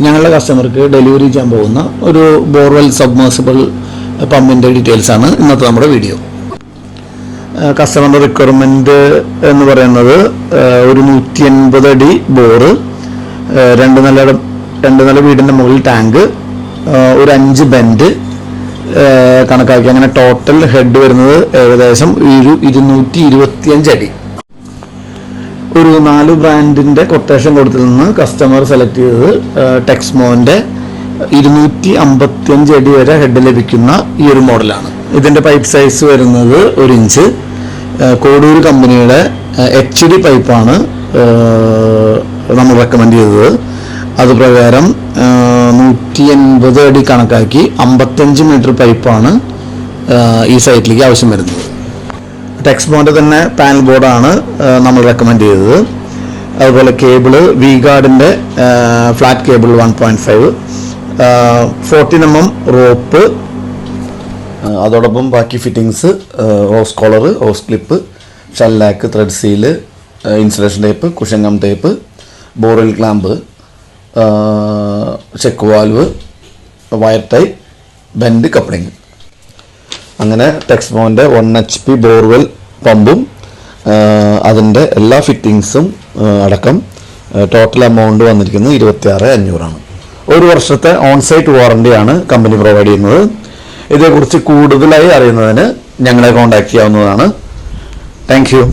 ഞങ്ങളുടെ കസ്റ്റമർക്ക് ഡെലിവറി ചെയ്യാൻ പോകുന്ന ഒരു ബോർവെൽ സബ്മേഴ്സിബിൾ പമ്പിൻ്റെ ഡീറ്റെയിൽസാണ് ഇന്നത്തെ നമ്മുടെ വീഡിയോ. കസ്റ്റമറിൻ്റെ റിക്വയർമെൻറ്റ് എന്ന് പറയുന്നത് ഒരു 180 അടി ബോറ്, രണ്ട് നില വീടിൻ്റെ മുകളിൽ ടാങ്ക്, ഒരു 5 ബെൻഡ് കണക്കാക്കി. അങ്ങനെ ടോട്ടൽ ഹെഡ് വരുന്നത് ഏകദേശം 225 അടി. ഒരു 4 ബ്രാൻഡിൻ്റെ കൊട്ടേഷൻ കൊടുത്തിൽ നിന്ന് കസ്റ്റമർ സെലക്ട് ചെയ്തത് ടെക്സ്മോൻ്റെ 255 അടി വരെ ഹെഡ് ലഭിക്കുന്ന ഈ ഒരു മോഡലാണ്. ഇതിൻ്റെ പൈപ്പ് സൈസ് വരുന്നത് 1 ഇഞ്ച്. കോഡൂർ കമ്പനിയുടെ HD പൈപ്പാണ് നമ്മൾ റെക്കമെൻഡ് ചെയ്തത്. അതുപ്രകാരം 180 അടി കണക്കാക്കി 55 മീറ്റർ പൈപ്പാണ് ഈ സൈറ്റിലേക്ക് ആവശ്യം വരുന്നത്. ടെക്സ്മോൻ്റെ തന്നെ പാനൽ ബോർഡാണ് നമ്മൾ റെക്കമെൻഡ് ചെയ്തത്. അതുപോലെ കേബിള് V-ഗാർഡിൻ്റെ ഫ്ലാറ്റ് കേബിൾ 1.5, 14 mm റോപ്പ്, അതോടൊപ്പം ബാക്കി fittings hose collar, hose clip, shellac, thread seal, insulation tape, cushion gum tape, borewell clamp, check valve, wire tie, bend coupling. അങ്ങനെ ടെക്സ്മോൻ്റെ 1 HP ബോർവെൽ പമ്പും അതിൻ്റെ എല്ലാ ഫിറ്റിങ്സും അടക്കം ടോട്ടൽ എമൗണ്ട് വന്നിരിക്കുന്നത് 26,500 1 വർഷത്തെ ഓൺസൈറ്റ് വാറണ്ടിയാണ് കമ്പനി പ്രൊവൈഡ് ചെയ്യുന്നത്. ഇതേക്കുറിച്ച് കൂടുതലായി അറിയുന്നതിന് ഞങ്ങളെ കോൺടാക്ട് ചെയ്യാവുന്നതാണ്. Thank you.